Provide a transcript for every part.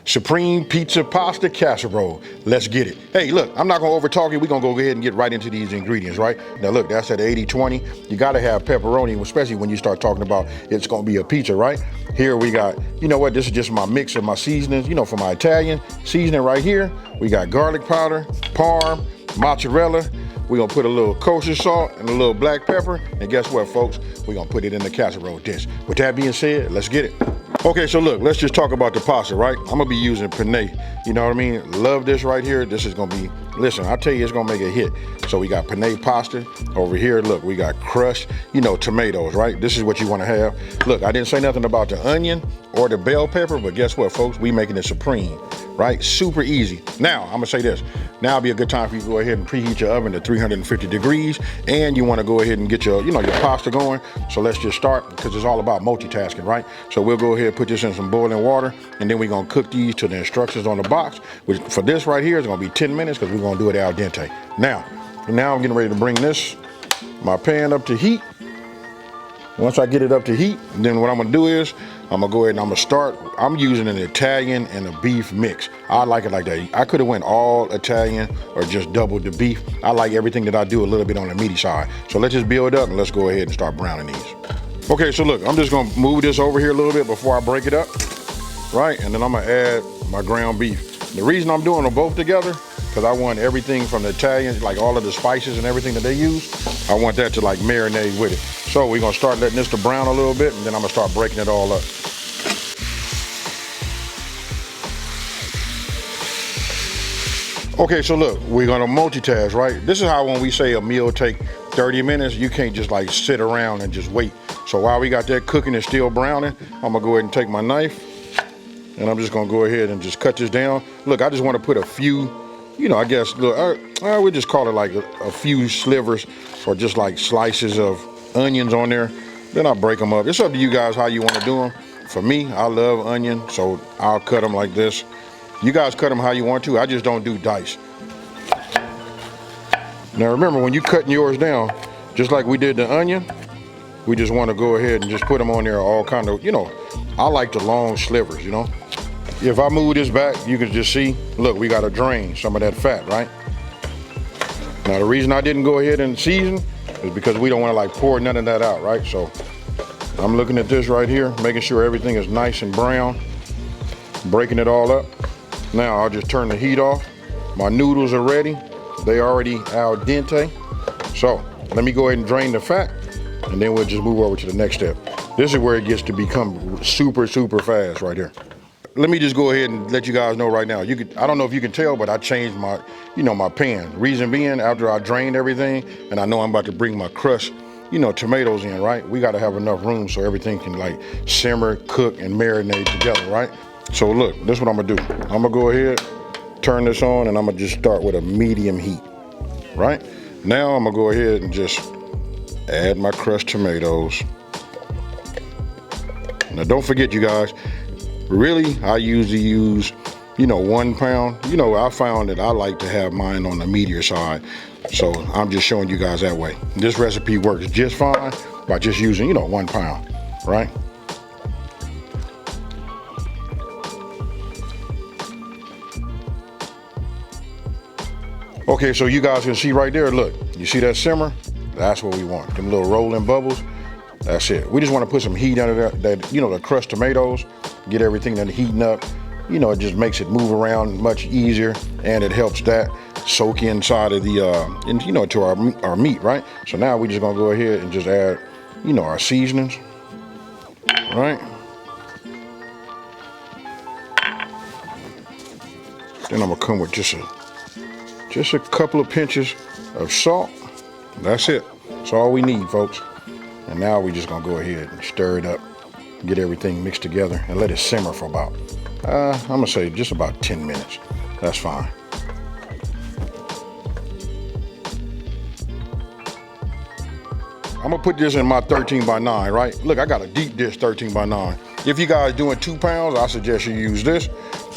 Supreme Pizza Pasta Casserole. Let's get it. Hey, look, I'm not gonna over talk it. We're gonna go ahead and get right into these ingredients, right? Now look, that's at 80-20. You gotta have pepperoni, especially when you start talking about it's gonna be a pizza, right? Here we got, you know what, this is just my mix of my seasonings, you know, for my Italian seasoning right here. We got garlic powder, parm, mozzarella. We're gonna put a little kosher salt and a little black pepper. And guess what, folks? We're gonna put it in the casserole dish. With that being said, let's get it. Okay, so look, let's just talk about the pasta, right? I'm gonna be using penne. You know what I mean? Love this right here. This is gonna be, listen, I tell you, it's gonna make a hit. So we got penne pasta over here. Look, we got crushed, you know, tomatoes, right? This is what you wanna have. Look, I didn't say nothing about the onion or the bell pepper, but guess what, folks? We making it supreme, right? Super easy. Now, I'm gonna say this. Now would be a good time for you to go ahead and preheat your oven to 350 degrees, and you wanna go ahead and get your, you know, your pasta going. So let's just start, because it's all about multitasking, right? So we'll go ahead and put this in some boiling water, and then we're gonna cook these to the instructions on the box, which for this right here is gonna be 10 minutes, because we're gonna do it al dente. Now I'm getting ready to bring my pan up to heat. Once I get it up to heat, then what I'm gonna do is, I'm gonna go ahead and I'm using an Italian and a beef mix. I like it like that. I could have went all Italian or just doubled the beef. I like everything that I do a little bit on the meaty side. So let's just build up and let's go ahead and start browning these. Okay, so look, I'm just gonna move this over here a little bit before I break it up, right? And then I'm gonna add my ground beef. The reason I'm doing them both together, because I want everything from the Italians, like all of the spices and everything that they use, I want that to like marinate with it. So we're gonna start letting this to brown a little bit, and then I'm gonna start breaking it all up. Okay, so look, we're gonna multitask, right? This is how when we say a meal take 30 minutes, you can't just like sit around and just wait. So while we got that cooking and still browning, I'm gonna go ahead and take my knife, and I'm just gonna go ahead and just cut this down. Look, I just wanna put a few, you know, I guess, look, I would just call it like a few slivers or just like slices of onions on there. Then I'll break them up. It's up to you guys how you want to do them. For me, I love onion, so I'll cut them like this. You guys cut them how you want to. I just don't do dice. Now remember, when you cutting yours down, just like we did the onion, we just want to go ahead and just put them on there all kind of, you know, I like the long slivers, you know. If I move this back, you can just see, look, we got to drain some of that fat, right? Now the reason I didn't go ahead and season is because we don't want to like pour none of that out, right? So I'm looking at this right here, making sure everything is nice and brown, breaking it all up. Now I'll just turn the heat off. My noodles are ready. They already al dente. So let me go ahead and drain the fat, and then we'll just move over to the next step. This is where it gets to become super, super fast right here. Let me just go ahead and let you guys know right now. I don't know if you can tell, but I changed my, you know, my pan. Reason being, after I drained everything, and I know I'm about to bring my crushed, you know, tomatoes in, right? We gotta have enough room so everything can like simmer, cook, and marinate together, right? So look, this is what I'm gonna do. I'm gonna go ahead, turn this on, and I'm gonna just start with a medium heat, right? Now I'm gonna go ahead and just add my crushed tomatoes. Now don't forget, you guys, really, I usually use, you know, 1 pound. You know, I found that I like to have mine on the meatier side. So I'm just showing you guys that way. This recipe works just fine by just using, you know, 1 pound, right? Okay, so you guys can see right there, look, you see that simmer? That's what we want, them little rolling bubbles. That's it. We just want to put some heat under that, you know, the crushed tomatoes, get everything that heating up. You know, it just makes it move around much easier, and it helps that soak inside of the, you know, to our meat, right? So now we just gonna go ahead and just add, you know, our seasonings, right? Then I'm gonna come with just a couple of pinches of salt. That's it. That's all we need, folks. And now we're just gonna go ahead and stir it up, get everything mixed together, and let it simmer for about, I'm gonna say just about 10 minutes. That's fine. I'm gonna put this in my 13 by 9, right? Look, I got a deep dish 13 by 9. If you guys doing 2 pounds, I suggest you use this.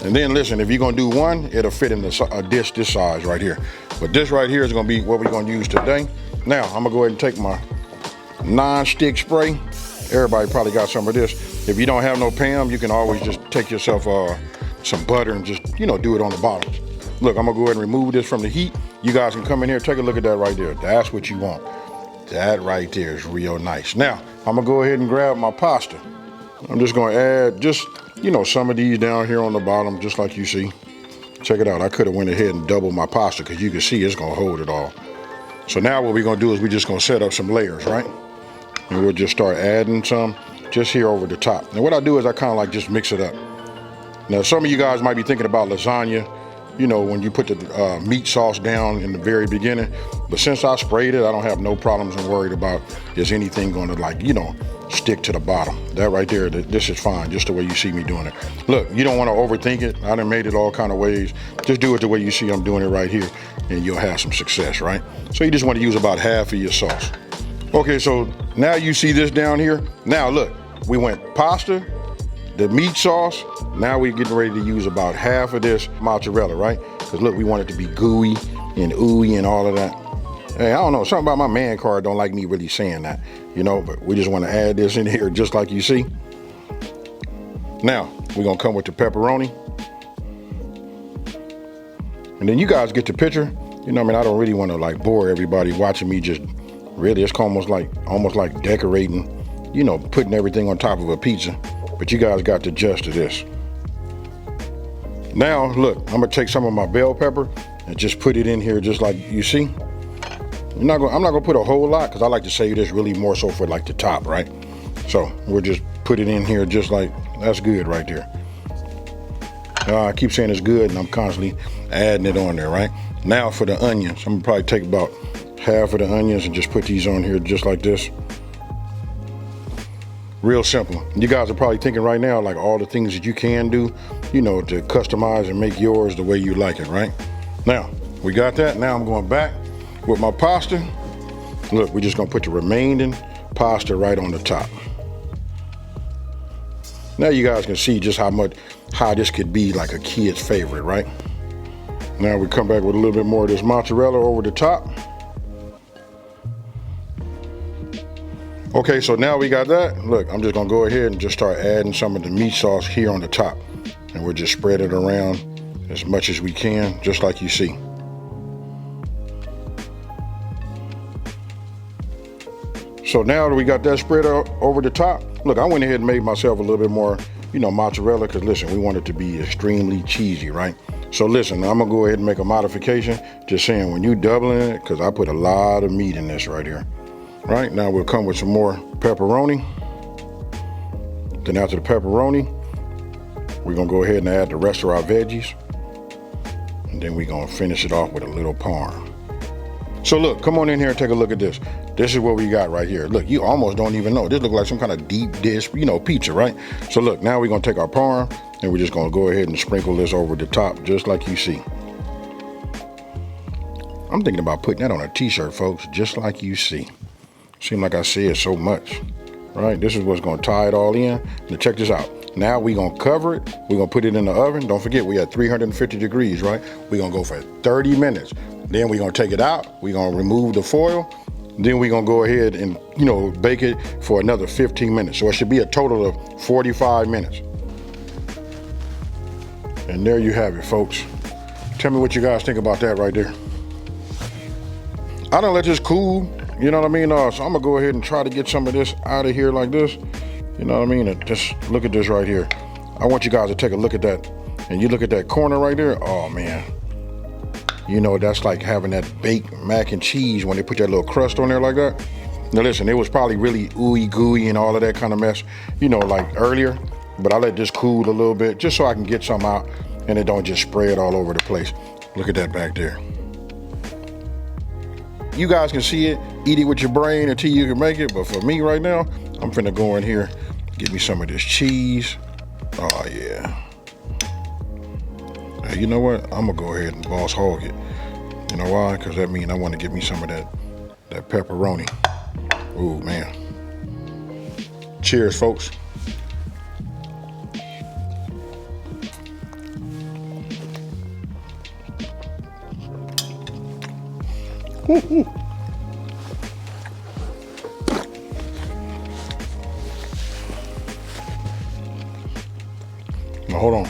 And then listen, if you're gonna do 1, it'll fit in a dish this size right here. But this right here is gonna be what we're gonna use today. Now, I'm gonna go ahead and take my non-stick spray. Everybody probably got some of this. If you don't have no Pam, you can always just take yourself some butter and just, do it on the bottom. Look, I'm gonna go ahead and remove this from the heat. You guys can come in here, take a look at that right there. That's what you want. That right there is real nice. Now, I'm gonna go ahead and grab my pasta. I'm just gonna add just, some of these down here on the bottom, just like you see. Check it out, I could have went ahead and doubled my pasta because you can see it's gonna hold it all. So now what we're gonna do is we're just gonna set up some layers, right? And we'll just start adding some just here over the top. And what I do is I kind of like just mix it up. Now some of you guys might be thinking about lasagna, when you put the meat sauce down in the very beginning. But since I sprayed it, I don't have no problems and worried about is anything gonna stick to the bottom. That right there, this is fine, just the way you see me doing it. Look, you don't wanna overthink it. I done made it all kind of ways. Just do it the way you see I'm doing it right here and you'll have some success, right? So you just wanna use about half of your sauce. Okay, so now you see this down here. Now look, we went pasta, the meat sauce. Now we're getting ready to use about half of this mozzarella, right? Because look, we want it to be gooey and ooey and all of that. Hey, I don't know, something about my man card don't like me really saying that, but we just want to add this in here just like you see. Now, we're gonna come with the pepperoni. And then you guys get the picture. I don't really want to bore everybody watching me just really, it's almost like decorating, putting everything on top of a pizza. But you guys got the gist of this. Now, look, I'm gonna take some of my bell pepper and just put it in here just like you see. I'm not gonna put a whole lot because I like to save this really more so for the top, right? So we'll just put it in here just like, that's good right there. I keep saying it's good and I'm constantly adding it on there, right? Now for the onions, I'm gonna probably take about half of the onions and just put these on here just like this. Real simple. You guys are probably thinking right now, all the things that you can do, to customize and make yours the way you like it, right? Now, we got that. Now I'm going back with my pasta. Look, we're just gonna put the remaining pasta right on the top. Now you guys can see just how this could be like a kid's favorite, right? Now we come back with a little bit more of this mozzarella over the top. Okay, so now we got that. Look, I'm just gonna go ahead and just start adding some of the meat sauce here on the top. And we'll just spread it around as much as we can, just like you see. So now that we got that spread out over the top, look, I went ahead and made myself a little bit more, mozzarella, because listen, we want it to be extremely cheesy, right? So listen, I'm gonna go ahead and make a modification, just saying when you doubling it, because I put a lot of meat in this right here. Right, now we'll come with some more pepperoni. Then after the pepperoni, we're gonna go ahead and add the rest of our veggies. And then we're gonna finish it off with a little parm. So look, come on in here and take a look at this. This is what we got right here. Look, you almost don't even know. This looks like some kind of deep dish, pizza, right? So look, now we're gonna take our parm and we're just gonna go ahead and sprinkle this over the top just like you see. I'm thinking about putting that on a t-shirt, folks, just like you see. Seems like I say it so much, right? This is what's gonna tie it all in. Now check this out. Now we're gonna cover it. We're gonna put it in the oven. Don't forget, we at 350 degrees, right? We're gonna go for 30 minutes. Then we're gonna take it out. We're gonna remove the foil. Then we're gonna go ahead and, bake it for another 15 minutes. So it should be a total of 45 minutes. And there you have it, folks. Tell me what you guys think about that right there. I don't let this cool. You know what I mean? So I'm gonna go ahead and try to get some of this out of here like this. You know what I mean? And just look at this right here. I want you guys to take a look at that. And you look at that corner right there. Oh man. That's like having that baked mac and cheese when they put that little crust on there like that. Now listen, it was probably really ooey gooey and all of that kind of mess, like earlier. But I let this cool a little bit just so I can get some out and it don't just spread all over the place. Look at that back there. You guys can see it, eat it with your brain until you can make it. But for me right now, I'm finna go in here, get me some of this cheese. Oh yeah. Hey, you know what? I'm gonna go ahead and boss hog it. You know why? Because that means I want to get me some of that pepperoni. Ooh, man. Cheers, folks. Woo-hoo. Now hold on.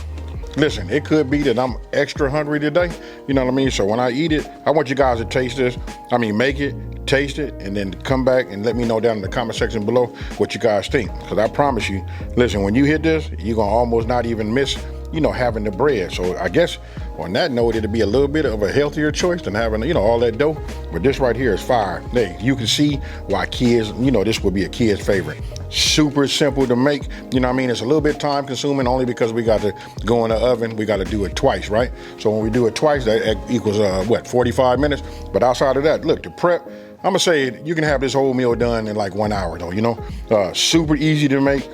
listen, it could be that I'm extra hungry today. You know what I mean? So when I eat it, I want you guys to taste this. I mean, make it, taste it, and then come back and let me know down in the comment section below what you guys think. Because I promise you, listen, when you hit this, you're going to almost not even miss, you know, having the bread. So I guess on that note, it'll be a little bit of a healthier choice than having, you know, all that dough. But this right here is fire. Hey, you can see why kids, you know, this would be a kid's favorite. Super simple to make, you know what I mean? It's a little bit time consuming only because we got to go in the oven. We got to do it twice, right? So when we do it twice, that equals, 45 minutes? But outside of that, look, the prep, I'm gonna say you can have this whole meal done in like 1 hour though, you know? Super easy to make,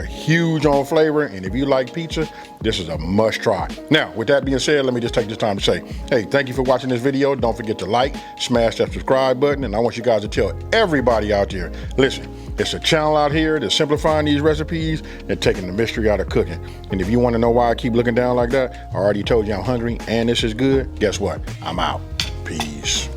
huge on flavor, and if you like pizza, this is a must try. Now, with that being said, let me just take this time to say, hey, thank you for watching this video. Don't forget to like, smash that subscribe button, and I want you guys to tell everybody out there, listen, it's a channel out here that's simplifying these recipes and taking the mystery out of cooking. And if you wanna know why I keep looking down like that, I already told you I'm hungry and this is good, guess what? I'm out. Peace.